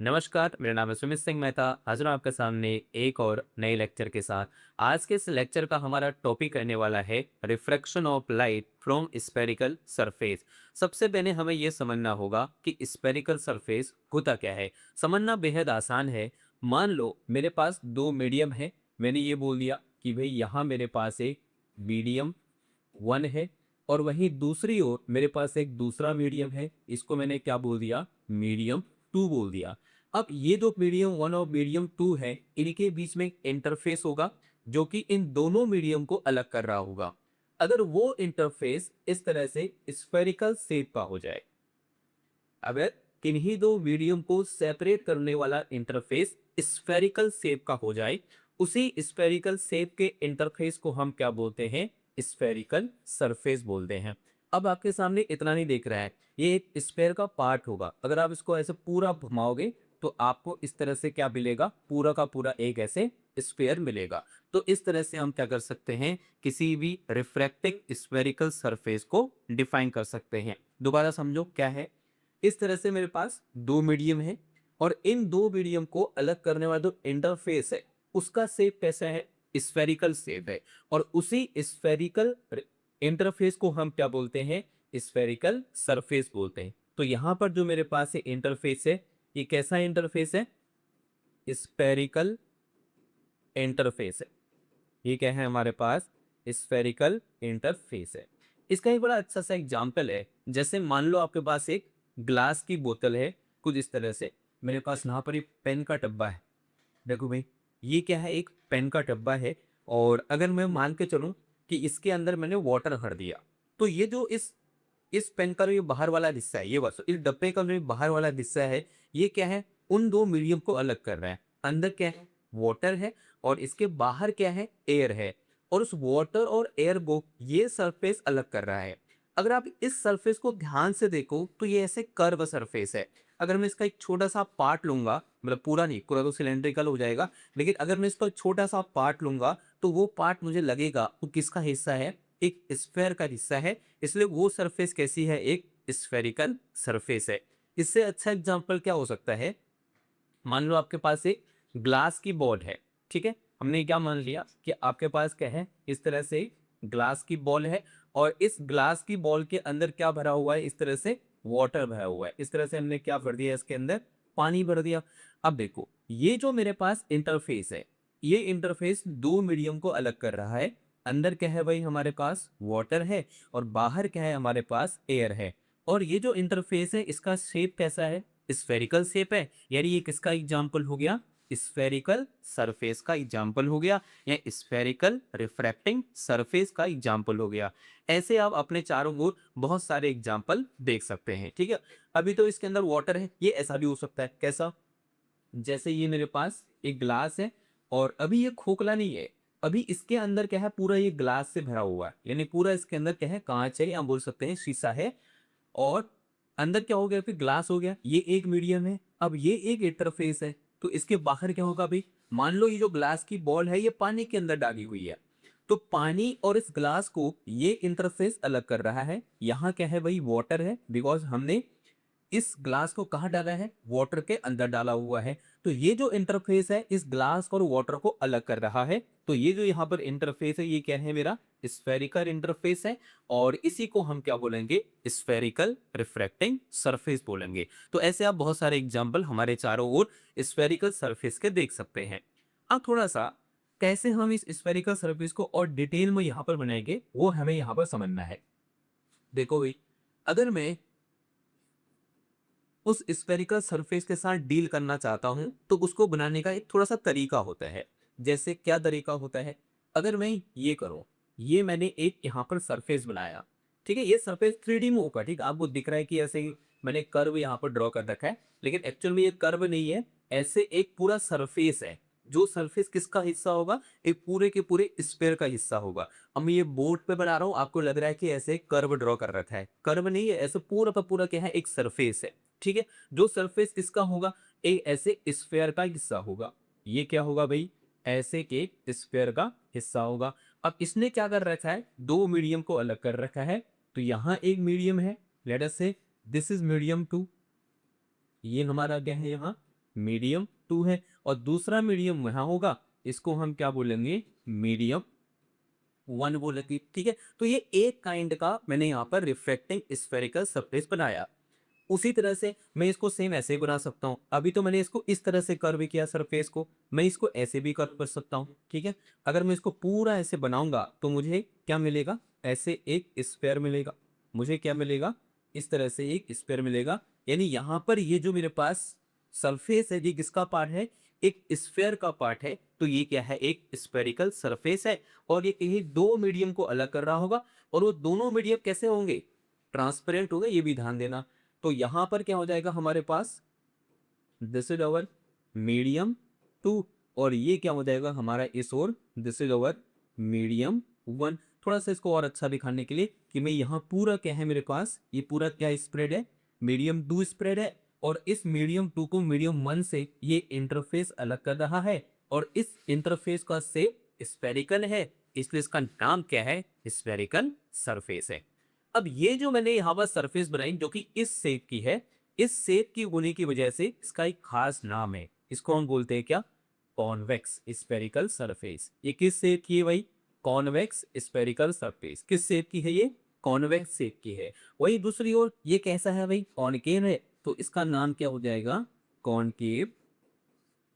नमस्कार, मेरा नाम है सुमित सिंह मेहता। हाजिर हूँ आपके सामने एक और नए लेक्चर के साथ। आज के इस लेक्चर का हमारा टॉपिक रहने वाला है refraction of light from spherical surface. सबसे पहले हमें यह समझना होगा कि स्फेरिकल सरफेस होता क्या है। समझना बेहद आसान है। मान लो मेरे पास दो मीडियम है। मैंने ये बोल दिया कि भाई यहाँ मेरे पास एक मीडियम वन है और वहीं दूसरी ओर मेरे पास एक दूसरा मीडियम है। इसको मैंने क्या बोल दिया? मीडियम टू बोल दिया। अब ये जो मीडियम वन और मीडियम टू है, इनके बीच में एक इंटरफेस होगा जो कि इन दोनों मीडियम को अलग कर रहा होगा। अगर वो इंटरफेस इस तरह से स्फेरिकल शेप का हो जाए, अगर किन्हीं दो मीडियम को सेपरेट करने वाला इंटरफेस स्फेरिकल शेप का हो जाए, उसी स्फेरिकल शेप के इंटरफेस को हम क्या बोलते हैं? स्फेरिकल सरफेस बोलते हैं। अब आपके सामने इतना नहीं देख रहा है, ये एक स्फेयर का पार्ट होगा। अगर आप इसको ऐसे पूरा घुमाओगे तो आपको इस तरह से क्या मिलेगा? पूरा का पूरा एक ऐसे स्फेयर मिलेगा। तो इस तरह से हम क्या कर सकते हैं? किसी भी रिफ्रैक्टिंग स्फेरिकल सरफेस को डिफाइन कर सकते हैं। दोबारा समझो क्या है। इस तरह से मेरे पास दो मीडियम है और इन दो मीडियम को अलग करने वाला जो इंटरफेस है, उसका शेप कैसा है? स्फेरिकल शेप है। और उसी स्फेरिकल इंटरफेस को हम क्या बोलते हैं? स्फेरिकल सरफेस बोलते हैं। तो यहां पर जो मेरे पास है इंटरफेस है, ये कैसा इंटरफेस है? स्फेरिकल इंटरफेस है। ये क्या है हमारे पास? स्फेरिकल इंटरफेस है। इसका एक बड़ा अच्छा सा एग्जांपल है। जैसे मान लो आपके पास एक ग्लास की बोतल है, कुछ इस तरह से। मेरे पास यहाँ पर एक पेन का डब्बा है। देखो भाई, ये क्या है? एक पेन का डब्बा है। और अगर मैं मान के चलूं कि इसके अंदर मैंने वाटर भर दिया, तो ये जो इस पेन का जो ये बाहर वाला हिस्सा है, ये बस इस डब्बे का जो ये बाहर वाला हिस्सा है, ये क्या है? उन दो मीडियम को अलग कर रहा है। अंदर क्या है? वाटर है। और इसके बाहर क्या है? एयर है। और उस वाटर और एयर को ये सरफेस अलग कर रहा है। अगर आप इस सरफेस को ध्यान से देखो तो ये ऐसे कर्व सरफेस है। अगर मैं इसका एक छोटा सा पार्ट लूंगा, मतलब पूरा नहीं, पूरा तो सिलेंड्रिकल हो जाएगा, लेकिन अगर मैं इसका एक छोटा सा पार्ट लूंगा तो वो पार्ट मुझे लगेगा वो किसका हिस्सा है? एक स्फेयर का हिस्सा है। इसलिए वो सरफेस कैसी है? एक स्फेरिकल सरफेस है। इससे अच्छा एग्जांपल क्या हो सकता है? मान लो आपके पास एक ग्लास की बॉल है। ठीक है, हमने क्या मान लिया कि आपके पास क्या है? इस तरह से ग्लास की बॉल है और इस ग्लास की बॉल के अंदर क्या भरा हुआ है? इस तरह से वाटर भरा हुआ है। इस तरह से हमने क्या भर दिया? इसके अंदर पानी भर दिया। अब देखो, ये जो मेरे पास इंटरफेस है, ये इंटरफेस दो मीडियम को अलग कर रहा है। अंदर क्या है भाई? हमारे पास वाटर है और बाहर क्या है? हमारे पास एयर है। और ये जो इंटरफेस है, इसका शेप कैसा है? स्फेरिकल शेप है। यानी ये किसका एग्जाम्पल हो गया? स्फेरिकल सरफेस का एग्जाम्पल हो गया, या स्फेरिकल रिफ्रैक्टिंग सरफेस का एग्जाम्पल हो गया। ऐसे आप अपने चारों ओर बहुत सारे एग्जाम्पल देख सकते हैं। ठीक है, अभी तो इसके अंदर वाटर है, ये ऐसा भी हो सकता है। कैसा? जैसे ये मेरे पास एक ग्लास है और अभी ये खोखला नहीं है। अभी इसके अंदर क्या है? पूरा ये ग्लास से भरा हुआ है, यानी पूरा इसके अंदर क्या है? कांच है, या बोल सकते हैं शीशा है। और अंदर क्या हो गया? फिर ग्लास हो गया। ये एक मीडियम है। अब ये एक इंटरफेस है। तो इसके बाहर क्या होगा भाई? मान लो ये जो ग्लास की बॉल है, ये पानी के अंदर डाली हुई है। तो पानी और इस ग्लास को ये इंटरफेस अलग कर रहा है। यहाँ क्या है भाई? वाटर है, बिकॉज हमने इस ग्लास को कहाँ डाला है? वाटर के अंदर डाला हुआ है। तो ये जो इंटरफेस है, इस ग्लास और वाटर को अलग कर रहा है। तो ये जो यहाँ पर इंटरफेस है, ये क्या है? मेरा स्फेरिकल इंटरफेस है। और इसी को हम क्या बोलेंगे? स्फेरिकल रिफ्रैक्टिंग सरफेस बोलेंगे। तो ऐसे आप बहुत सारे एग्जाम्पल हमारे चारों ओर स्फेरिकल सरफेस के देख सकते हैं। अब थोड़ा सा कैसे हम इस स्फेरिकल सरफेस को और डिटेल में यहाँ पर बनाएंगे, वो हमें यहाँ पर समझना है। देखो भाई, अगर मैं उस स्फेरिकल सरफेस के साथ डील करना चाहता हूं तो उसको बनाने का एक थोड़ा सा तरीका होता है। जैसे क्या तरीका होता है? अगर मैं ये करूं, ये मैंने एक यहाँ पर सरफेस बनाया। ठीक है, ये सरफेस 3D में होगा। ठीक है, आपको दिख रहा है कि ऐसे ही मैंने कर्व यहाँ पर ड्रॉ कर रखा है, लेकिन एक्चुअल में ये कर्व नहीं है। ऐसे एक पूरा सरफेस है। जो सरफेस किसका हिस्सा होगा? एक पूरे के पूरे स्फेयर का हिस्सा होगा। अब मैं ये बोर्ड पे बना रहा हूँ, आपको लग रहा है कि ऐसे कर्व ड्रॉ कर रखा है। कर्व नहीं है, ऐसे पूरा का पूरा क्या है? एक सरफेस है। ठीक है, जो सरफेस किसका होगा? एक ऐसे स्फेयर का हिस्सा होगा। ये क्या होगा भाई? ऐसे के स्फेयर का हिस्सा होगा। अब इसने क्या कर रखा है? दो मीडियम को अलग कर रखा है। तो यहां एक मीडियम है, लेट अस से दिस इज मीडियम टू। ये हमारा क्या है? यहाँ मीडियम 2 है, और दूसरा मीडियम वहां होगा, इसको हम क्या बोलेंगे, मीडियम 1 बोलेंगे। ठीक है, तो ये एक काइंड का मैंने यहाँ पर रिफ्लेक्टिंग स्फेरिकल सरफेस बनाया। उसी तरह से मैं इसको सेम ऐसे ही बना सकता हूँ। अभी तो मैंने इसको इस तरह से कर्व किया सरफेस को, मैं इसको ऐसे भी कर्व कर सकता हूँ। ठीक है, अगर मैं इसको पूरा ऐसे बनाऊंगा तो मुझे क्या मिलेगा, ऐसे एक स्फेयर मिलेगा। मुझे क्या मिलेगा, इस तरह से एक स्फेयर मिलेगा। यानी यहाँ पर ये जो मेरे पास सरफेस है, ये किसका पार्ट है, एक स्फेयर का पार्ट है। तो ये क्या है, एक स्फेरिकल सरफेस है, और ये कहीं दो मीडियम को अलग कर रहा होगा, और वो दोनों मीडियम कैसे होंगे, ट्रांसपेरेंट होंगे, ये भी ध्यान देना। तो यहां पर क्या हो जाएगा हमारे पास, दिस इज अवर मीडियम 2, और ये क्या हो जाएगा हमारा इस ओर, दिस इज अवर मीडियम 1। थोड़ा सा इसको और अच्छा दिखाने के लिए कि मैं यहाँ पूरा क्या है मेरे पास, ये पूरा क्या स्प्रेड है, मीडियम 2 स्प्रेड है, और इस मीडियम 2 को मीडियम 1 से ये इंटरफेस अलग कर रहा है, और इस इंटरफेस का शेप स्फेरिकल है, इसलिए इसका नाम क्या है, स्फेरिकल सरफेस है। अब ये जो मैंने यहाँ पर सरफेस बनाई जो कि इस शेप की है, इस शेप की होने की वजह से इसका एक खास नाम है, इसको हम बोलते हैं क्या, कॉन्वेक्स स्फेरिकल सरफेस। ये किस शेप की है भाई, कॉन्वेक्स स्फेरिकल सरफेस। किस शेप की है ये, कॉन्वेक्स शेप की है। वही दूसरी ओर ये कैसा है भाई, कॉनकेव है, तो इसका नाम क्या हो जाएगा, कॉनकेव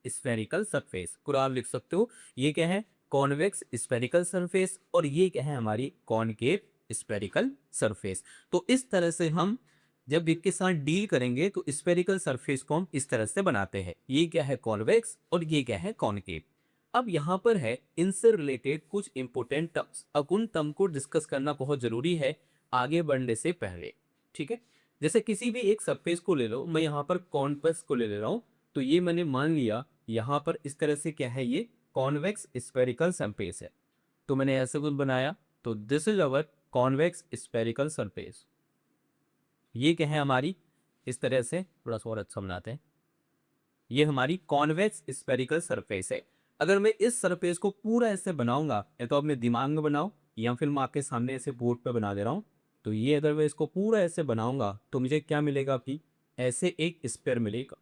स्फेरिकल सरफेस। पूरा आप लिख सकते हो, ये क्या है, कॉन्वेक्स स्फेरिकल सरफेस, और ये क्या है हमारी कॉनकेव स्फेरिकल सरफेस। तो इस तरह से हम जब इसके साथ डील करेंगे तो स्फेरिकल सरफेस को हम इस तरह से बनाते हैं। ये क्या है, कॉन्वेक्स, और ये क्या है, कॉनकेव। अब यहाँ पर है इनसे रिलेटेड कुछ इंपोर्टेंट टर्म्स। अब उन टर्म को डिस्कस करना बहुत जरूरी है आगे बढ़ने से पहले। ठीक है, जैसे किसी भी एक सरफेस को ले लो, मैं यहाँ पर कॉन्वेक्स को ले रहा हूँ, तो ये मैंने मान लिया यहाँ पर इस तरह से क्या है, ये कॉन्वेक्स स्फेरिकल सरफेस है। तो मैंने ऐसे कुछ बनाया, तो this is our convex spherical surface. ये क्या है हमारी, इस तरह से थोड़ा सा और अच्छा बनाते हैं, ये हमारी कॉन्वेक्स स्फेरिकल सरफेस है। अगर मैं इस सरफेस को पूरा ऐसे बनाऊंगा, या तो अपने दिमाग में बनाओ, या फिर मैं आपके सामने ऐसे बोर्ड पे बना दे रहा हूँ, तो ये अगर मैं इसको पूरा ऐसे बनाऊंगा तो मुझे क्या मिलेगा कि ऐसे एक स्पेयर मिलेगा।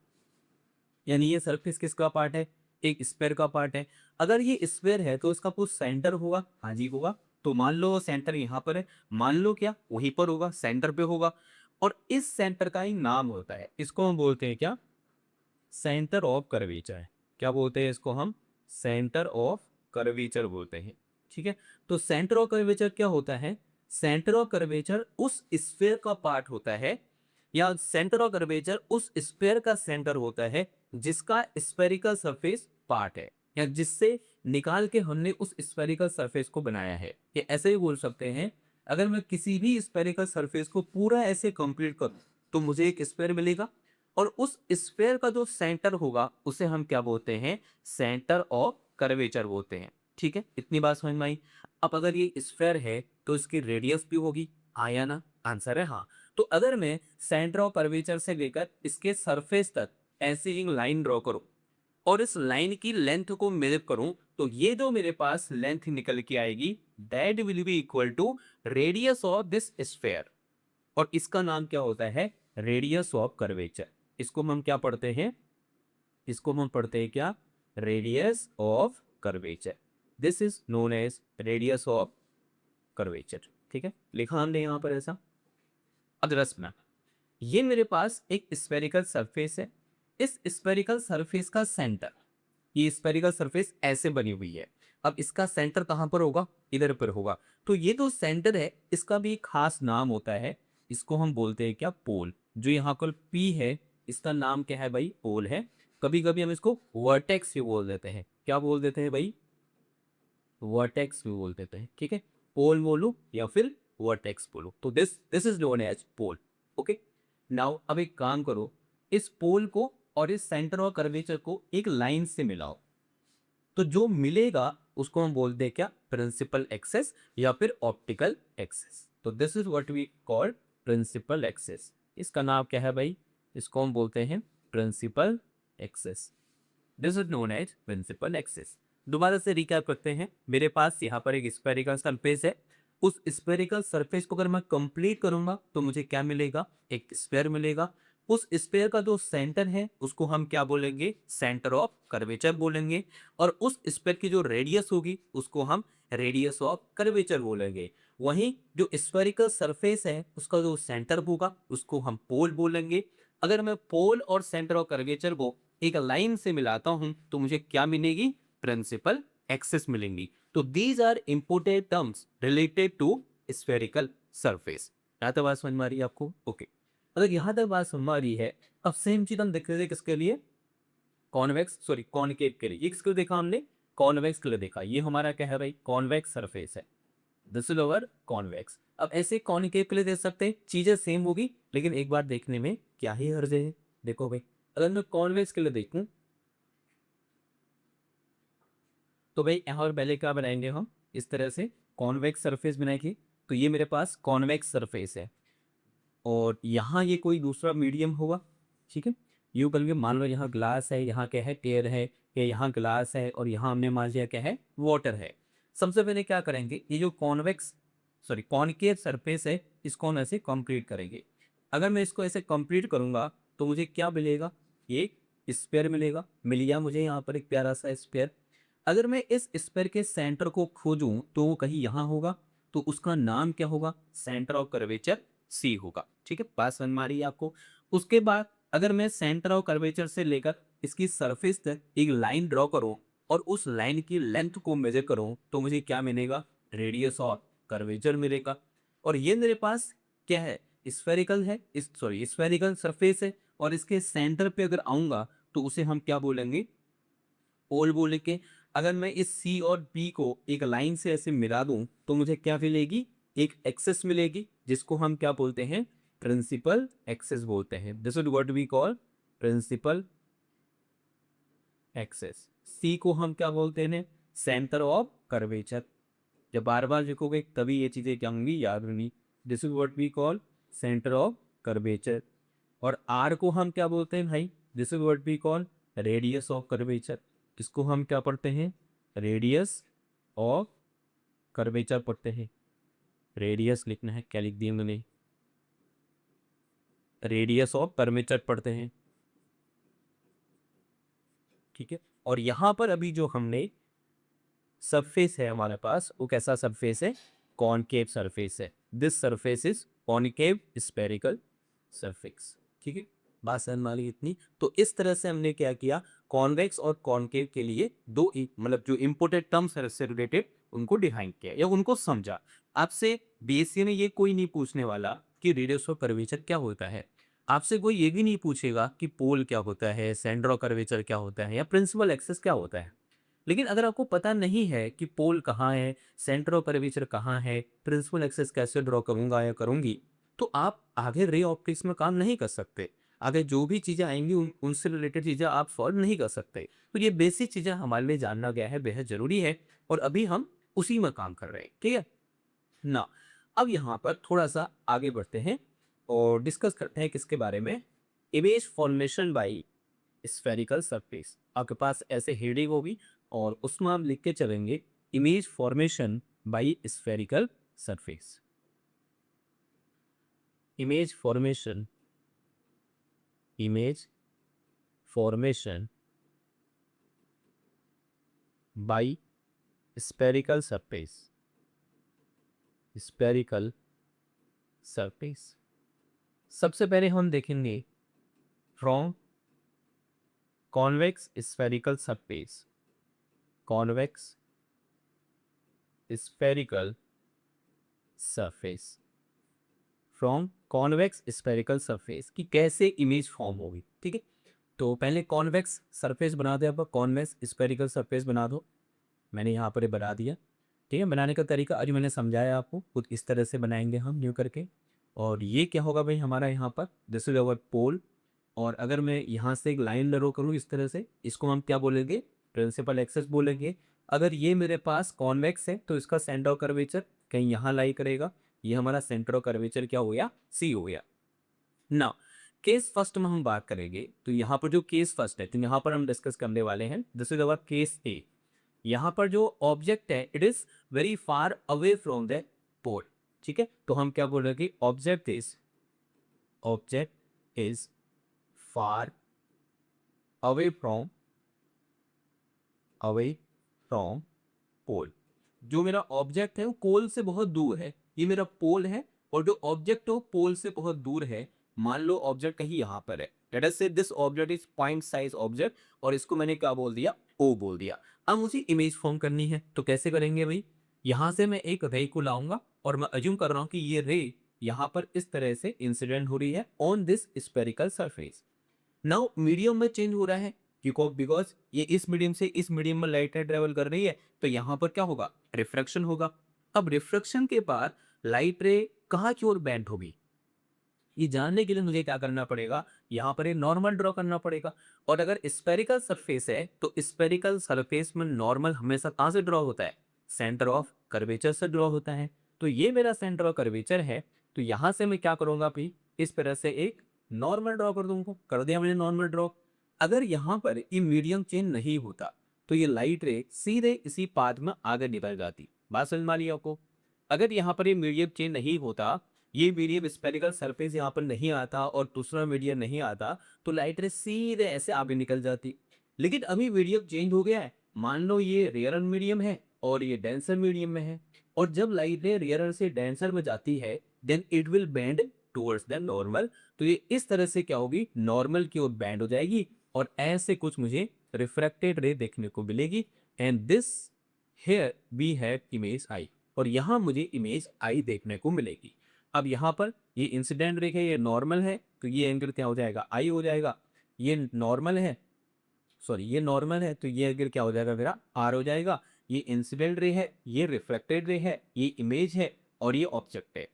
यानी ये सरफेस किसका पार्ट है, एक स्फेयर का पार्ट है। अगर ये स्फेयर है तो इसका कुछ सेंटर होगा, हाँ जी होगा। तो मान लो सेंटर यहाँ पर है, मान लो क्या वहीं पर होगा, सेंटर पे होगा, और इस सेंटर का ही नाम होता है, इसको हम बोलते हैं क्या, सेंटर ऑफ कर्वेचर। क्या बोलते हैं इसको हम, सेंटर ऑफ कर्वेचर बोलते हैं। ठीक है, तो सेंटर ऑफ कर्वेचर क्या होता है, सेंटर ऑफ कर्वेचर उस स्फेयर का पार्ट होता है, या सेंटर ऑफ कर्वेचर उस स्फेयर का सेंटर होता है जिसका स्फेरिकल सरफेस पार्ट है, या जिससे निकाल के हमने उस स्फेरिकल सरफेस को बनाया है। ये ऐसे ही बोल सकते हैं, अगर मैं किसी भी स्फेरिकल सरफेस को पूरा ऐसे कंप्लीट करूं तो मुझे एक स्फेयर मिलेगा, और उस स्फेयर का जो सेंटर होगा उसे हम क्या बोलते हैं, सेंटर ऑफ कर्वेचर बोलते हैं। ठीक है, इतनी बात समझ में आई। अब अगर ये स्फेयर है तो इसकी रेडियस भी होगी, हाँ या ना, आंसर है हाँ। तो अगर मैं सेंटर ऑफ कर्वेचर से लेकर इसके सरफेस तक ऐसी एक लाइन ड्रॉ करूं, और इस लाइन की लेंथ को मेजर करूं, तो ये जो मेरे पास लेंथ निकल के आएगी, that will be equal to radius of this sphere, और इसका नाम क्या होता है, रेडियस ऑफ कर्वेचर। इसको हम क्या पढ़ते हैं, इसको हम पढ़ते हैं क्या, radius of curvature. This is known as radius of curvature. ठीक है, लिखा हमने यहां पर ऐसा। अब रस्म, ये मेरे पास एक स्फेरिकल सरफेस है, इस स्फेरिकल सरफेस का सेंटर, ये स्फेरिकल सरफेस ऐसे बनी हुई है। अब इसका सेंटर कहां पर होगा, इधर पर होगा। तो ये जो सेंटर है इसका भी एक खास नाम होता है, इसको हम बोलते हैं क्या, पोल। जो यहाँ पर पी है इसका नाम क्या है भाई, पोल है। कभी कभी हम इसको वर्टेक्स भी बोल देते हैं, क्या बोल देते हैं भाई, वर्टेक्स भी बोल देते हैं। ठीक है, पोल बोलो या फिर वर्टेक्स बोलो, तो this this is known as pole. Okay, now अब एक काम करो, इस पोल को और इस सेंटर और कर्वेचर को एक लाइन से मिलाओ, तो जो मिलेगा उसको हम बोलते हैं क्या, प्रिंसिपल एक्सेस या फिर ऑप्टिकल एक्सेस। तो this is what we call principal axis. इसका नाम क्या है भाई, इसको हम बोलते हैं principal axis. This is known as principal axis. दोबारा से रिकैप करते हैं, मेरे पास यहाँ पर एक स्फेरिकल सरफेस है, उस स्फेरिकल सरफेस को अगर मैं कंप्लीट करूंगा तो मुझे क्या मिलेगा, एक स्फेयर मिलेगा। उस स्फीयर का जो सेंटर है उसको हम क्या बोलेंगे, सेंटर ऑफ कर्वेचर बोलेंगे, और उस स्फीयर की जो रेडियस होगी उसको हम रेडियस ऑफ कर्वेचर बोलेंगे। वहीं जो स्फेरिकल सरफेस है उसका जो सेंटर होगा उसको हम पोल बोलेंगे। अगर मैं पोल और सेंटर ऑफ कर्वेचर को एक लाइन से मिलाता हूं तो मुझे क्या मिलेगी, प्रिंसिपल एक्सिस मिलेंगी। तो these are important terms related to spherical surface. यहाँ तक बात समझ में आ रही है आपको? ओके, अगर यहाँ तक बात समझ में आ रही है, अब सेम चीज हम देख रहे थे किसके लिए, कॉन्वेक्स सॉरी कॉनकेव के लिए। ये किसको देखा हमने, कॉन्वेक्स के लिए देखा। ये हमारा क्या है भाई, कॉन्वेक्स सरफेस है, दिस इज ओवर कॉन्वेक्स। अब ऐसे कॉनकेव के लिए देख सकते हैं, चीजें सेम होगी लेकिन एक बार देखने में क्या ही हर्ज है। देखो भाई, अगर मैं कॉन्वेक्स के लिए देखूं तो भाई यहाँ पर पहले क्या बनाएंगे हम, इस तरह से कॉन्वेक्स सरफेस बनाएंगे। तो ये मेरे पास कॉन्वेक्स सरफेस है और यहाँ ये कोई दूसरा मीडियम होगा, ठीक है। यूँ करके मान लो यहाँ ग्लास है, यहाँ क्या है, एयर है, या यहाँ ग्लास है और यहाँ हमने मान लिया क्या है, वाटर है। सबसे पहले क्या करेंगे, ये जो कॉन्वेक्स सॉरी कॉनकेव सरफेस है इसको हम ऐसे कंप्लीट करेंगे। अगर मैं इसको ऐसे कंप्लीट करूँगा तो मुझे क्या मिलेगा, ये स्पेयर मिलेगा। मिल गया मुझे यहाँ पर एक प्यारा सा स्पेयर। अगर मैं इस स्पेयर के सेंटर को खोजूं तो वो कहीं यहाँ होगा, तो उसका नाम क्या होगा, सेंटर ऑफ कर्वेचर सी होगा, ठीक है। बात समझ में आ रही है आपको? उसके बाद अगर मैं सेंटर ऑफ कर्वेचर से लेकर इसकी सरफेस तक एक लाइन ड्रॉ करूं और उस लाइन की लेंथ को मेजर करूं तो मुझे क्या मिलेगा, रेडियस ऑफ कर्वेचर मिलेगा। और ये मेरे पास क्या है, स्फेरिकल है, इस सॉरी स्फेरिकल सरफेस है, और इसके सेंटर पे अगर आऊंगा तो उसे हम क्या बोलेंगे, पोल बोल के। अगर मैं इस सी और बी को एक लाइन से ऐसे मिला दूं तो मुझे क्या मिलेगी, एक एक्सेस मिलेगी जिसको हम क्या बोलते हैं, प्रिंसिपल एक्सेस बोलते हैं। This is what we call principal axis. C को हम क्या बोलते हैं, सेंटर ऑफ कर्वेचर। जब बार बार लिखोगे तभी ये चीजें क्या होंगी, याद होंगी। This is what we call centre of curvature. और आर को हम क्या बोलते हैं भाई, this is what we call radius of curvature. इसको हम क्या पढ़ते हैं, रेडियस ऑफ कर्वेचर पढ़ते हैं। रेडियस लिखना है, क्या लिख दिया मैंने, रेडियस ऑफ कर्वेचर पढ़ते हैं, ठीक है। और यहां पर अभी जो हमने सरफेस है हमारे पास वो कैसा सरफेस है, कॉनकेव सरफेस है। This surface is concave spherical surface, ठीक है। बात समझ में आ रही है इतनी? तो इस तरह से हमने क्या किया, कॉन्वेक्स और कॉनकेव के लिए दो मतलब जो इंपोर्टेंट टर्म्स है इससे रिलेटेड उनको डिफाइन किया या उनको समझा। आपसे बीएससी में ये कोई नहीं पूछने वाला कि रेडियस ऑफ कर्वेचर क्या होता है। आपसे कोई ये भी नहीं पूछेगा कि पोल क्या होता है, सेंटर ऑफ कर्वेचर क्या होता है, या प्रिंसिपल एक्सेस क्या होता है। लेकिन अगर आपको पता नहीं है कि पोल कहाँ है, सेंटर ऑफ कर्वेचर कहाँ है, प्रिंसिपल एक्सेस कैसे ड्रॉ करूंगा या करूंगी, तो आप आगे रे ऑप्टिक्स में काम नहीं कर सकते। आगे जो भी चीज़ें आएंगी उनसे रिलेटेड चीज़ें आप सॉल्व नहीं कर सकते। तो ये बेसिक चीज़ें हमारे लिए जानना गया है, बेहद ज़रूरी है, और अभी हम उसी में काम कर रहे हैं, ठीक है ना। अब यहाँ पर थोड़ा सा आगे बढ़ते हैं और डिस्कस करते हैं किसके बारे में, image formation by spherical surface. आपके पास ऐसे हेडिंग होगी और उसमें हम लिख के चलेंगे, image formation by spherical surface. Image formation, image formation by spherical surface, spherical surface. सबसे पहले हम देखेंगे from convex spherical surface, convex spherical surface, from convex spherical surface की कैसे इमेज फॉर्म होगी, ठीक है। तो पहले कॉन्वेक्स सरफेस बना दे, अब कॉन्वेक्स स्फेरिकल सरफेस बना दो। मैंने यहाँ पर बना दिया, ठीक है। बनाने का तरीका आज मैंने समझाया आपको, कुछ इस तरह से बनाएंगे हम न्यू करके। और ये क्या होगा भाई हमारा यहाँ पर, दिस इज अवर पोल। और अगर मैं यहाँ से एक लाइन ड्रॉ करूँ इस तरह से, इसको हम क्या बोलेंगे, प्रिंसिपल एक्सेस बोलेंगे। अगर ये मेरे पास कॉन्वेक्स है तो इसका सेंटर ऑफ कर्वेचर कहीं यहाँ लाई करेगा। ये हमारा सेंटर ऑफ कर्वेचर क्या हो गया, सी हो गया ना। केस फर्स्ट में हम बात करेंगे, तो यहाँ पर जो केस फर्स्ट है तो यहाँ पर हम डिस्कस करने वाले हैं, this is our case A. यहाँ पर जो ऑब्जेक्ट है it is very far away from the pole, ठीक है। तो हम क्या बोल रहे हैं कि object is far away from pole. जो मेरा ऑब्जेक्ट है वो पोल से बहुत दूर है, ये मेरा पोल है, और जो ऑब्जेक्ट है वो पोल से बहुत दूर है। मान लो ऑब्जेक्ट कहीं यहाँ पर है, लेट अस से this object is point size object, और इसको मैंने क्या बोल दिया, ओ बोल दिया। अब मुझे इमेज फॉर्म करनी है, तो कैसे करेंगे भाई, यहाँ से मैं एक रे को लाऊंगा और मैं अज्यूम कर रहा हूँ कि ये रे यहाँ पर इस तरह से इंसिडेंट हो रही है on this spherical surface. Now medium में चेंज हो रहा है, क्योंकि बिकॉज ये इस मीडियम से इस मीडियम में लाइट रे ट्रेवल कर रही है, तो यहाँ पर क्या होगा, रिफ्रैक्शन होगा। अब रिफ्रैक्शन के बाद लाइट रे कहाँ की ओर बेंड होगी, ये जानने के लिए मुझे क्या करना पड़ेगा, यहाँ पर एक नॉर्मल ड्रॉ करना पड़ेगा। और अगर स्पेरिकल सरफेस है तो स्पेरिकल सरफेस में नॉर्मल हमेशा कहाँ से ड्रॉ होता है, सेंटर ऑफ कर्वेचर से ड्रॉ होता है। तो ये मेरा सेंटर ऑफ कर्वेचर है, तो यहाँ से मैं क्या करूंगा भाई, इस तरह से एक नॉर्मल ड्रॉ कर दूंगा, कर दिया मैंने नॉर्मल ड्रॉ। अगर यहाँ पर ये मीडियम चेंज नहीं होता तो ये लाइट रे सीधे इसी पाथ में आगे निकल जाती। बात समझ में आ रही है आपको। अगर यहाँ पर ये मीडियम चेंज नहीं होता, ये मीडियम स्पेरिकल सरफेस यहाँ पर नहीं आता और दूसरा मीडियम नहीं आता, तो लाइट रे सीधे ऐसे आगे निकल जाती। लेकिन अभी मीडियम चेंज हो गया है, मान लो ये रेयर मीडियम है और ये डेंसर मीडियम में है, और जब लाइट रे रेयर से डेंसर में जाती है then it will bend towards the normal. तो ये इस तरह से क्या होगी, नॉर्मल की ओर बेंड हो जाएगी, और ऐसे कुछ मुझे रिफ्रैक्टेड रे देखने को मिलेगी। And this here we have image I, और यहाँ मुझे इमेज आई देखने को मिलेगी। अब यहाँ पर ये इंसिडेंट रे है, ये नॉर्मल है, तो ये एंगल क्या हो जाएगा, आई हो जाएगा। ये नॉर्मल है, सॉरी ये नॉर्मल है, तो ये एंगल क्या हो जाएगा मेरा, आर हो जाएगा। ये इंसिडेंट रे है, ये रिफ्लेक्टेड रे है, ये इमेज है, और ये ऑब्जेक्ट है।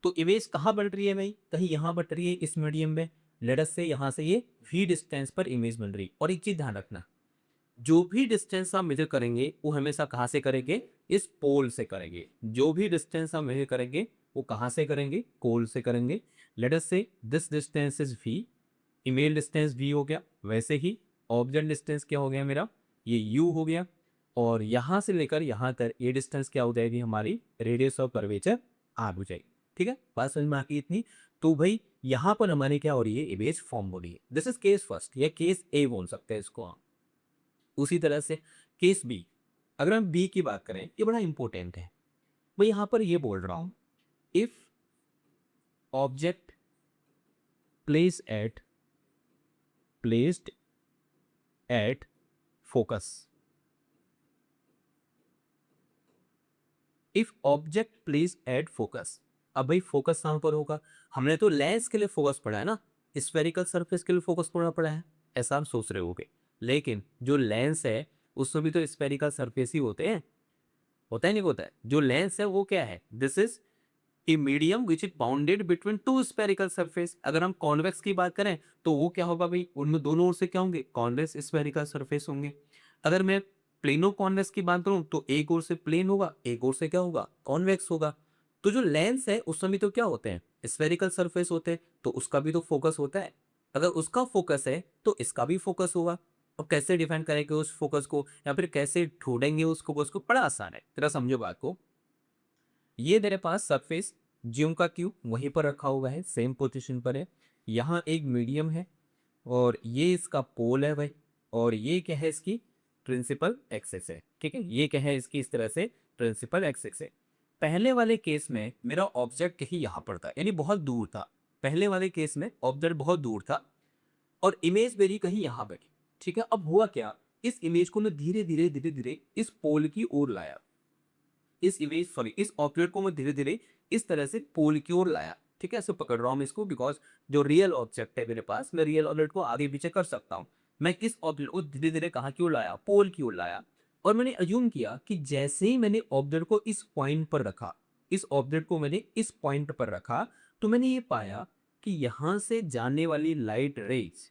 तो इमेज कहाँ बन रही है भाई, कहीं यहाँ बन रही है इस मीडियम में। लेट अस से यहाँ से ये v डिस्टेंस पर इमेज बन रही। और एक चीज ध्यान रखना, जो भी डिस्टेंस आप मेजर करेंगे वो हमेशा कहाँ से करेंगे, इस पोल से करेंगे। जो भी डिस्टेंस आप मेजर करेंगे वो कहाँ से करेंगे, पोल से करेंगे। लेट अस से this distance is v, image distance v हो गया। वैसे ही ऑब्जेक्ट डिस्टेंस क्या हो गया मेरा, ये u हो गया। और यहाँ से लेकर यहाँ तक ये डिस्टेंस क्या हो जाएगी, हमारी रेडियस ऑफ कर्वेचर r हो जाएगी। ठीक है, बात समझ में आती इतनी। तो भाई यहाँ पर हमारी क्या हो रही है, इमेज फॉर्म हो रही है। दिस इज केस फर्स्ट, या केस ए बोल सकते हैं इसको आप। उसी तरह से केस बी, अगर हम बी की बात करें, ये बड़ा इंपॉर्टेंट है। मैं यहां पर ये बोल रहा हूं, if object placed at focus, if object place at focus. अब भाई फोकस कहां पर होगा, हमने तो लेंस के लिए फोकस पढ़ा है ना, स्फेरिकल सरफेस के लिए फोकस पढ़ा है, ऐसा आप सोच रहे होगे। लेकिन जो लेंस है उसमें भी तो स्फेरिकल सरफेस ही होते हैं, होता है नहीं होता है। जो लेंस है वो क्या है, this is a medium which is bounded between two spherical surface. अगर हम कॉन्वेक्स की बात करें तो वो क्या होगा भाई, उनमें दोनों ओर से क्या होंगे, कॉन्वेक्स स्फेरिकल सरफेस होंगे। अगर मैं प्लेनो कॉन्वेक्स की बात करूं तो एक ओर से प्लेन होगा, एक ओर से क्या होगा, कॉन्वेक्स होगा। तो जो लेंस है उसमें भी तो क्या होते हैं, स्फेरिकल सरफेस होते हैं, तो उसका भी तो फोकस होता है। अगर उसका फोकस है तो इसका भी फोकस होगा। अब कैसे डिफाइन करेंगे उस फोकस को, या फिर कैसे ढूंढेंगे उस फोकस को, बड़ा आसान है, तेरा समझो बात को। ये तेरे पास सरफेस ज्यों का क्यू वहीं पर रखा हुआ है, सेम पोजीशन पर है। यहाँ एक मीडियम है और ये इसका पोल है भाई, और ये क्या है, इसकी प्रिंसिपल एक्सिस है। ठीक है, ये क्या है इसकी, इस तरह से प्रिंसिपल एक्सिस है। पहले वाले केस में मेरा ऑब्जेक्ट कहीं यहाँ पर था, यानी बहुत दूर था। पहले वाले केस में ऑब्जेक्ट बहुत दूर था और इमेज मेरी कहीं यहाँ बैठी। ठीक है, अब हुआ क्या, इस इमेज को मैं धीरे धीरे धीरे धीरे इस पोल की ओर लाया। इस ऑब्जेक्ट को मैं धीरे धीरे इस तरह से पोल की ओर लाया। ठीक है, ऐसे पकड़ रहा हूं मैं इसको, बिकॉज जो रियल ऑब्जेक्ट है मेरे पास, मैं रियल ऑब्जेक्ट को आगे पीछे कर सकता हूं। मैं किस ऑब्जेक्ट को धीरे धीरे कहाँ की ओर लाया, पोल की ओर लाया। और मैंने अज्यूम किया कि जैसे ही मैंने ऑब्जेक्ट को इस पॉइंट पर रखा, इस ऑब्जेक्ट को मैंने इस पॉइंट पर रखा, तो मैंने ये पाया कि यहां से जाने वाली लाइट रेज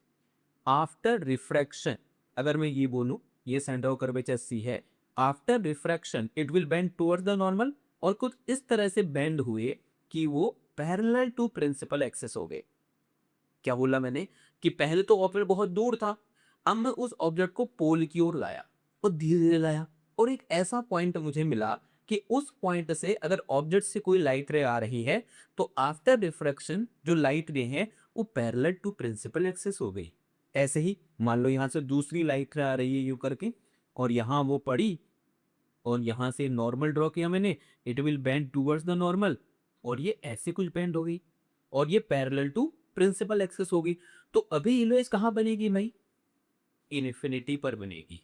आफ्टर रिफ्रैक्शन, अगर मैं ये बोलूं, ये सेंटर ऑफ कर्वेचर सी है, after refraction it will bend towards the normal, और कुछ इस तरह से बेंड हुए कि वो पैरेलल टू प्रिंसिपल एक्सिस हो गए। क्या बोला मैंने, कि पहले तो ऑब्जेक्ट बहुत दूर था, अब मैं उस ऑब्जेक्ट को पोल की ओर लाया और धीरे धीरे लाया, और एक ऐसा पॉइंट मुझे मिला कि उस पॉइंट से अगर ऑब्जेक्ट से कोई लाइट रे आ रही है तो आफ्टर रिफ्रैक्शन जो लाइट रे है वो पैरेलल टू प्रिंसिपल एक्सिस हो गई। ऐसे ही मान लो यहाँ से दूसरी लाइट आ रही है यू करके, और यहाँ वो पड़ी, और यहाँ से नॉर्मल ड्रॉ किया मैंने, it will bend towards the normal, और ये ऐसे कुछ बेंड हो गई, और ये पैरेलल टू प्रिंसिपल एक्सिस होगी। तो अभी इमेज कहाँ बनेगी भाई? इन्फिनिटी पर बनेगी।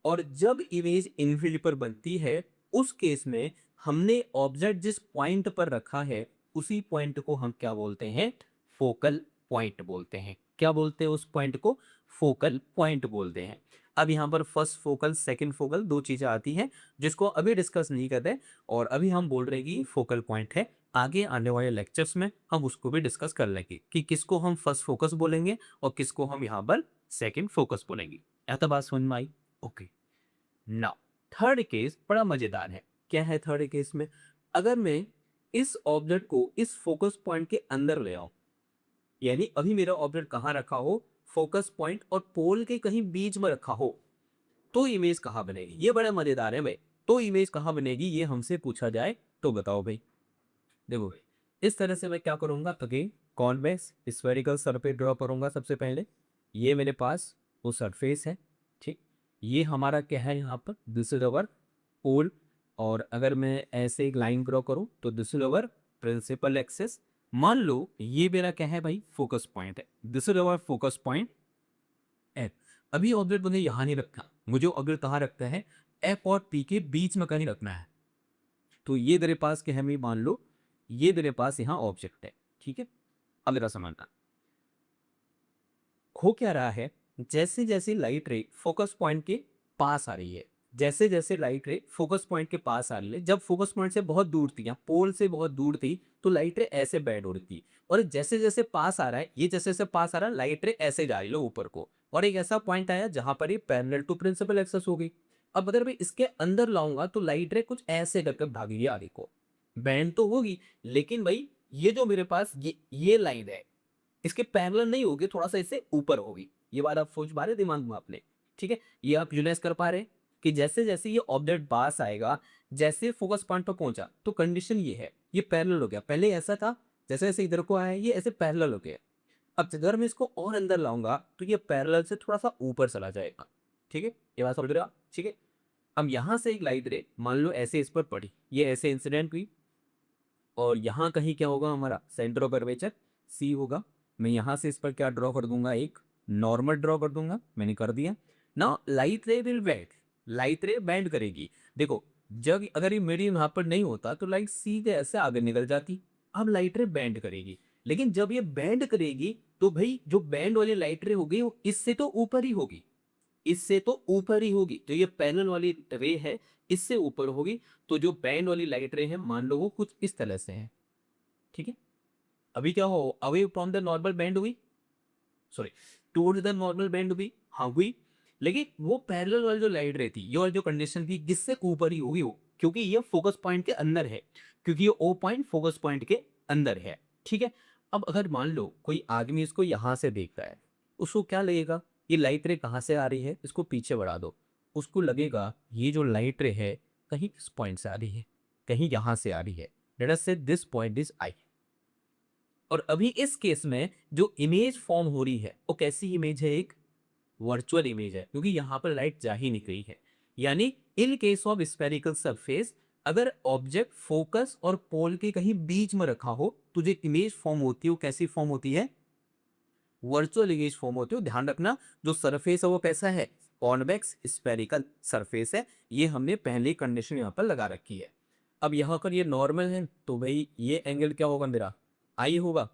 और जब इमेज इन्फिनिटी पर बनती है, उस केस में हमने ऑब्जेक्ट जिस पॉइंट पर रखा है उसी पॉइंट को हम क्या बोलते हैं? फोकल पॉइंट बोलते हैं। क्या बोलते हैं उस पॉइंट को? फोकल पॉइंट बोलते हैं। अब यहाँ पर फर्स्ट फोकल सेकंड फोकल दो चीजें आती हैं जिसको अभी डिस्कस नहीं कर रहे, और अभी हम बोल रहे हैं कि फोकल पॉइंट है। आगे आने वाले लेक्चर्स में हम उसको भी डिस्कस कर लेंगे कि किसको हम फर्स्ट फोकस बोलेंगे और किसको हम यहाँ पर सेकंड फोकस बोलेंगे। या तो बात समझ में आई? ओके। नाउ थर्ड केस बड़ा मजेदार है। क्या है थर्ड केस में? अगर मैं इस ऑब्जेक्ट को इस फोकस पॉइंट के अंदर ले आऊं, यानी अभी मेरा ऑब्जेक्ट कहां रखा हो? फोकस पॉइंट और पोल के कहीं बीच में रखा हो, तो इमेज कहां बनेगी? ये बड़ा मजेदार है भाई। तो इमेज कहां बनेगी ये हमसे पूछा जाए तो बताओ भाई। देखो भाई, इस तरह से मैं क्या करूंगा? Again convex spherical surface draw करूंगा सबसे पहले। ये मेरे पास वो सरफेस है, ठीक। ये हमारा क्या है यहाँ पर? This is our pole. और अगर मैं ऐसे एक लाइन ड्रॉ करूं तो this is our principal axis. मान लो ये मेरा क्या है भाई? फोकस पॉइंट है। This is our focus point F. अभी ऑब्जेक्ट मुझे यहाँ नहीं रखना, मुझे ऑब्जेक्ट कहाँ रखता है? एफ और पी के बीच में कहीं रखना है। तो ये तेरे पास क्या है भाई? मान लो ये तेरे पास यहाँ ऑब्जेक्ट है, ठीक है। अब मेरा समझना, हो क्या रहा है? जैसे जैसे लाइट रे फोकस पॉइंट के पास आ रही है, जैसे जैसे लाइट रे फोकस पॉइंट के पास आ रही है, जब फोकस पॉइंट से बहुत दूर थी, यहाँ पोल से बहुत दूर थी, तो लाइट रे ऐसे बेंड हो रही थी। और जैसे जैसे पास आ रहा है, ये जैसे जैसे पास आ रहा है, लाइट रे ऐसे जा रही है ऊपर को, और एक ऐसा पॉइंट आया जहां पर ये पैरेलल टू प्रिंसिपल एक्सिस हो गई। अब अगर मैं इसके अंदर लाऊंगा तो लाइट रे कुछ ऐसे करके भागेगी आगे को, बैंड तो होगी, लेकिन भाई ये जो मेरे पास ये लाइन है, इसके पैरेलल नहीं होगी, थोड़ा सा इससे ऊपर होगी। ये बात आप सोच पा रहे दिमाग में आपने? ठीक है, ये आप यूनाइज कर पा रहे कि जैसे जैसे ये ऑब्जेक्ट पास आएगा, जैसे फोकस पॉइंट पर पहुंचा, तो कंडीशन ये है, ये पैरेलल हो गया। पहले ऐसा था, जैसे जैसे इधर को आया ये ऐसे पैरेलल हो गया। अब अगर मैं इसको और अंदर लाऊंगा तो ये पैरेलल से थोड़ा सा ऊपर चला जाएगा। ठीक है, ये बात समझ रहे हो आप? ठीक है। अब यहां से एक लाइट रे मान लो ऐसे इस पर पड़ी, ये ऐसे इंसिडेंट हुई, और यहाँ कहीं क्या होगा? हमारा सेंटर ऑफ कर्वेचर सी होगा। मैं यहाँ से इस पर क्या ड्रॉ कर दूंगा? एक नॉर्मल ड्रॉ कर दूंगा। मैंने कर दिया ना। लाइट रे विल बेंड, लाइट रे बेंड करेगी। देखो, जब अगर ये मीडियम यहाँ पर नहीं होता तो लाइट सीधे ऐसे आगे निकल जाती। अब लाइट रे बेंड करेगी, लेकिन जब ये बेंड करेगी तो भाई जो बैंड वाली लाइट रे होगी वो इससे तो ऊपर ही होगी, इससे तो ऊपर ही होगी। तो ये पैनल वाली रे है, इससे ऊपर होगी। तो जो बैंड वाली लाइट रे है, मान लो वो कुछ इस तरह से है, ठीक है। अभी क्या हो? Away from the normal bend हुई, sorry, towards the normal bend हुई, हाँ हुई। लेकिन वो पैरेलल वाली जो लाइट रे थी, ये वाली जो कंडीशन थी, किससे ऊपर ही होगी वो, क्योंकि ये फोकस पॉइंट के अंदर है, क्योंकि ये ओ पॉइंट फोकस पॉइंट के अंदर है, ठीक है। अब अगर मान लो कोई आदमी इसको यहां से देख रहा है, उसको क्या लगेगा? ये लाइट रे कहाँ से आ रही है? इसको पीछे बढ़ा दो, उसको लगेगा ये जो लाइट रे है कहीं इस पॉइंट से आ रही है, कहीं यहां से आ रही है। लेट अस से दिस पॉइंट इज आई। और अभी इस केस में जो इमेज फॉर्म हो रही है वो कैसी इमेज है? एक वर्चुअल इमेज है, क्योंकि यहां पर लाइट जा ही नहीं रही है। यानी in case of spherical surface, अगर ऑब्जेक्ट फोकस और पोल के कहीं बीच में रखा हो तो जो इमेज फॉर्म होती है वो कैसी फॉर्म होती है? वर्चुअल इमेज फॉर्म होती है। ध्यान रखना, जो सरफेस है वो कैसा है? कॉन्वेक्स स्फेरिकल सरफेस है। ये हमने पहले कंडीशन यहाँ पर लगा रखी है। अब यहाँ पर ये नॉर्मल है तो भाई ये एंगल क्या होगा मेरा? आई होगा।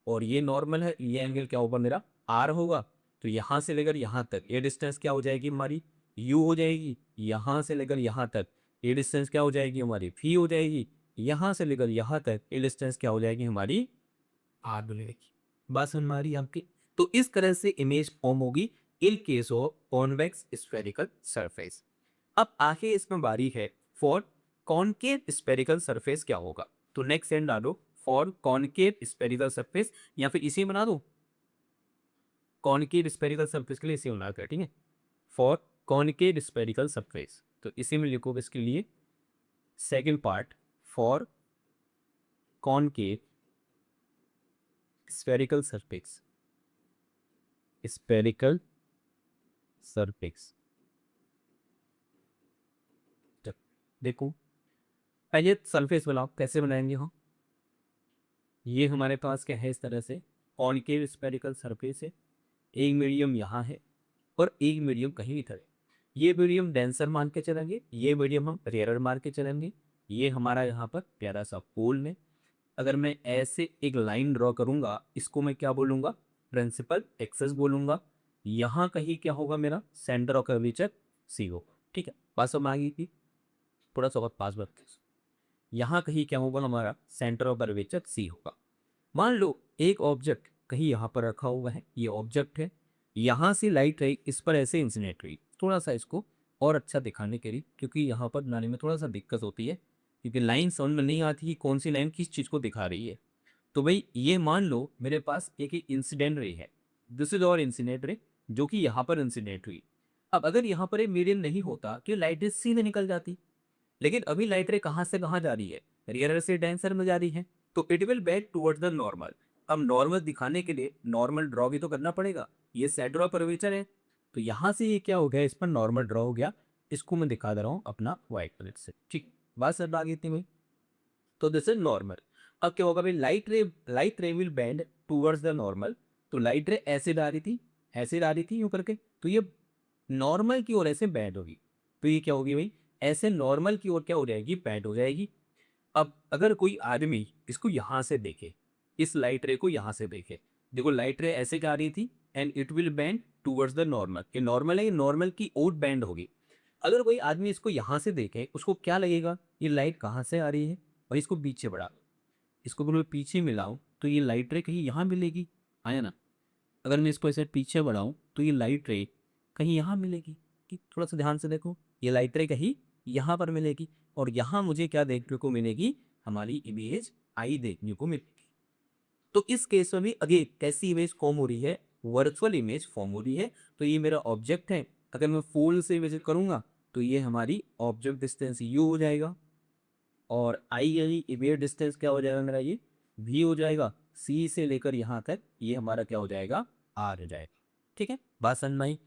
और ये नॉर्मल है, ये एंगल क्या होगा मेरा? आर होगा। तो यहाँ से लेकर यहाँ तक ये डिस्टेंस क्या हो जाएगी हमारी? यू हो जाएगी। यहाँ से लेकर यहाँ तक ये डिस्टेंस क्या हो जाएगी हमारी? फी हो जाएगी। यहाँ से लेकर यहाँ तक ये डिस्टेंस क्या हो जाएगी हमारी? आर बनेगी। बात समझ में आ रही है आपकी? तो इस तरह से इमेज फॉर्म होगी in case of convex spherical surface. अब आगे इसमें बारी है फॉर कॉनकेव स्फेरिकल सरफेस क्या होगा? तो नेक्स्ट एंड डालो फॉर कॉनकेव स्फेरिकल सरफेस, या फिर इसे बना दो कॉनकेव स्फेरिकल सरफेस के लिए इसे बना कर, ठीक है। फॉर कॉनकेव स्फेरिकल सरफेस, तो इसी में लिखो इसके लिए second part, for concave spherical surface, spherical surface. देखो पहले सरफेस बनाओ, कैसे बनाएंगे हम। ये हमारे पास क्या है, इस तरह से कॉनकेव स्फेरिकल सरफेस है। एक मीडियम यहाँ है और एक मीडियम कहीं इधर है। ये मीडियम डेंसर मान के चलेंगे, ये मीडियम हम रेयरर मान के चलेंगे। ये हमारा यहाँ पर प्यारा सा पोल है। अगर मैं ऐसे एक लाइन ड्रॉ करूंगा, इसको मैं क्या बोलूंगा, प्रिंसिपल एक्सेस बोलूंगा। यहाँ कहीं क्या होगा, मेरा सेंटर ऑफ कर्वेचर सी होगा। ठीक है, बात समझ आ गई थी। थोड़ा सा और पास बात, यहाँ कहीं क्या होगा, हमारा सेंटर ऑफ कर्वेचर सी होगा। मान लो एक ऑब्जेक्ट कहीं यहाँ पर रखा हुआ है, ये ऑब्जेक्ट है। यहाँ से लाइट रही इस पर ऐसे इंसिनेट हुई। थोड़ा सा इसको और अच्छा दिखाने के लिए, क्योंकि यहाँ पर बनाने में थोड़ा सा दिक्कत होती है, क्योंकि लाइन समझ में नहीं आती कि कौन सी लाइन किस चीज़ को दिखा रही है। तो भाई ये मान लो मेरे पास एक इंसिडेंट रे है, दिस इज और इंसिडेंट रे, जो कि यहाँ पर इंसिडेंट हुई। अब अगर यहाँ पर एक मीडियम नहीं होता तो लाइट रे सीधे निकल जाती। लेकिन अभी लाइट रे कहाँ से कहाँ जा रही है, रियर से डेंसर में जा रही है, तो it will bend towards the normal. अब नॉर्मल दिखाने के लिए नॉर्मल ड्रॉ भी तो करना पड़ेगा। ये सेंटर ऑफ कर्वेचर है, तो यहाँ से ये क्या हो गया, इस पर नॉर्मल ड्रॉ हो गया। इसको मैं दिखा दे रहा हूँ अपना व्हाइट कलर से। ठीक, बात समझ आ गई थी भाई। तो दिस इज नॉर्मल। अब क्या होगा भाई, लाइट रे will bend towards the normal. तो लाइट रे ऐसे जा रही थी, ऐसे जा रही थी यूं करके, तो ये नॉर्मल की ओर ऐसे बेंड होगी। तो ये क्या होगी भाई, ऐसे नॉर्मल की ओर क्या हो जाएगी, बेंड हो जाएगी। अब अगर कोई आदमी इसको यहाँ से देखे, इस लाइट रे को यहाँ से देखे, देखो लाइट रे ऐसे जा रही थी and it will bend towards the normal. ये नॉर्मल है, ये नॉर्मल की ओर बेंड होगी। अगर कोई आदमी इसको यहाँ से देखे, उसको क्या लगेगा, ये लाइट कहाँ से आ रही है। और इसको पीछे बढ़ा, इसको बिल्कुल पीछे मिलाऊं, तो ये लाइट रे कहीं यहाँ मिलेगी, आया ना। अगर मैं इसको ऐसे पीछे बढ़ाऊं तो ये लाइट रे कहीं यहाँ मिलेगी। कि थोड़ा सा ध्यान से देखो, ये लाइट रे कहीं यहाँ पर मिलेगी, और यहाँ मुझे क्या देखने को मिलेगी, हमारी इमेज आई देखने को मिलेगी। तो इस केस में भी अगेन कैसी इमेज फॉर्म हो रही है, वर्चुअल इमेज फॉर्म हो रही है। तो ये मेरा ऑब्जेक्ट है। अगर मैं फूल से विजिट करूंगा तो ये हमारी ऑब्जेक्ट डिस्टेंस यू हो जाएगा, और आई यानी इमेज डिस्टेंस क्या हो जाएगा मेरा, ये वी हो जाएगा। सी से लेकर यहाँ तक ये हमारा क्या हो जाएगा, आर हो जाएगा। ठीक है, बात समझ में आई।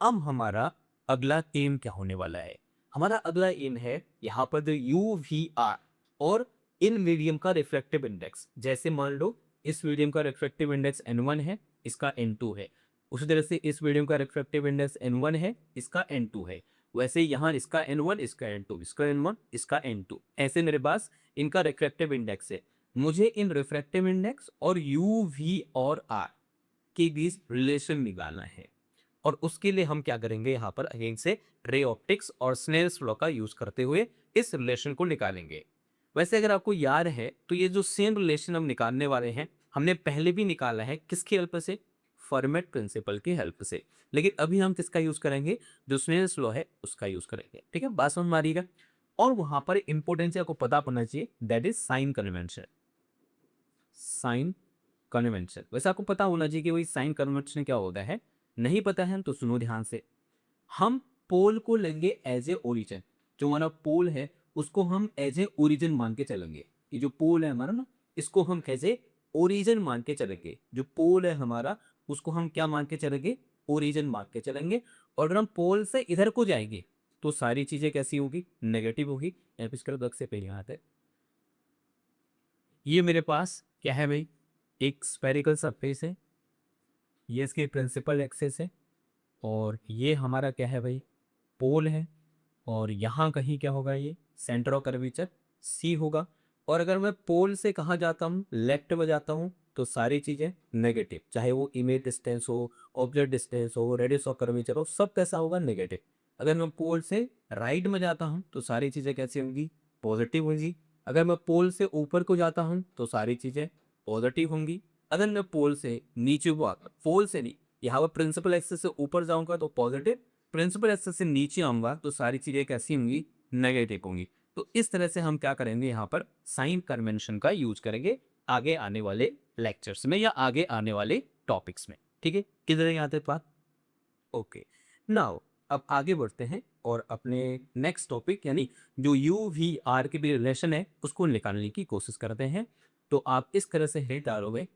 अब हमारा अगला एम क्या होने वाला है, हमारा अगला एम है यहाँ पर यू वी आर और इन मीडियम का रिफ्लेक्टिव इंडेक्स। जैसे मान लो इस मीडियम का रिफ्लेक्टिव इंडेक्स n1 है, इसका n2 है। उसी तरह से इस मीडियम का रिफ्लेक्टिव इंडेक्स n1 है, इसका n2 है। वैसे यहाँ इसका n1, इसका n2, इसका n1, इसका n2, ऐसे मेरे पास इनका रिफ्लेक्टिव इंडेक्स है। मुझे इन रिफ्लेक्टिव इंडेक्स और यू वी और आर के बीच रिलेशन निकालना है। और उसके लिए हम क्या करेंगे, यहाँ पर अगेन से रे ऑप्टिक्स और स्नेल्स लॉ का यूज करते हुए इस रिलेशन को निकालेंगे। वैसे अगर आपको याद है तो ये जो सेम रिलेशन हम निकालने वाले हैं, हमने पहले भी निकाला है, किसकी हेल्प से, फॉर्मेट प्रिंसिपल की हेल्प से। लेकिन अभी हम किसका यूज करेंगे, जो स्नेल्स लॉ है उसका यूज करेंगे। ठीक है, बात समझ में आ रही है। और वहां पर इंपोर्टेंस आपको पता होना चाहिए, that is sign convention. Sign convention, वैसे आपको पता होना चाहिए कि वही साइन कन्वेंशन क्या होता है। नहीं पता है तो सुनो ध्यान से। हम पोल को लेंगे एज ए ओरिजिन, जो हमारा पोल है उसको हम एज ए ओरिजिन मान के चलेंगे। ये जो पोल है हमारा ना, इसको हम कैसे ओरिजिन मान के चलेंगे। जो पोल है हमारा उसको हम क्या मान के चलेंगे, ओरिजिन मान के चलेंगे। और अगर हम पोल से इधर को जाएंगे तो सारी चीजें कैसी होगी, नेगेटिव होगी। इसके अलग से पहले आते हैं, ये मेरे पास क्या है भाई, एक स्फेरिकल सरफेस है, ये इसकी प्रिंसिपल एक्सेस है, और ये हमारा क्या है भाई, पोल है। और यहाँ कहीं क्या होगा, ये सेंटर ऑफ कर्वेचर सी होगा। और अगर मैं पोल से कहाँ जाता हूँ, लेफ्ट में जाता हूँ, तो सारी चीज़ें नेगेटिव, चाहे वो इमेज डिस्टेंस हो, ऑब्जेक्ट डिस्टेंस हो, रेडियस ऑफ कर्वेचर हो, सब कैसा होगा, नेगेटिव। अगर मैं पोल से राइट में जाता हूँ तो सारी चीज़ें कैसी होंगी, पॉजिटिव होंगी। अगर मैं पोल से ऊपर को जाता हूँ तो सारी चीज़ें पॉजिटिव होंगी। अगर मैं पोल से नीचे को आता, पोल से नहीं, यहाँ पर प्रिंसिपल एक्सेस से ऊपर जाऊंगा तो पॉजिटिव, प्रिंसिपल एक्सेस से नीचे आऊंगा तो सारी चीजें कैसी होंगी, नेगेटिव होंगी। तो इस तरह से हम क्या करेंगे, यहाँ पर साइन कन्वेंशन का यूज करेंगे आगे आने वाले लेक्चर्स में या आगे आने वाले टॉपिक्स में। ठीक है, किधर यहाँ तक बात, ओके। नाउ अब आगे बढ़ते हैं और अपने नेक्स्ट टॉपिक यानी जो यू वी आर के भी रिलेशन है उसको निकालने की कोशिश करते हैं। तो आप इस तरह से हेड डालोगे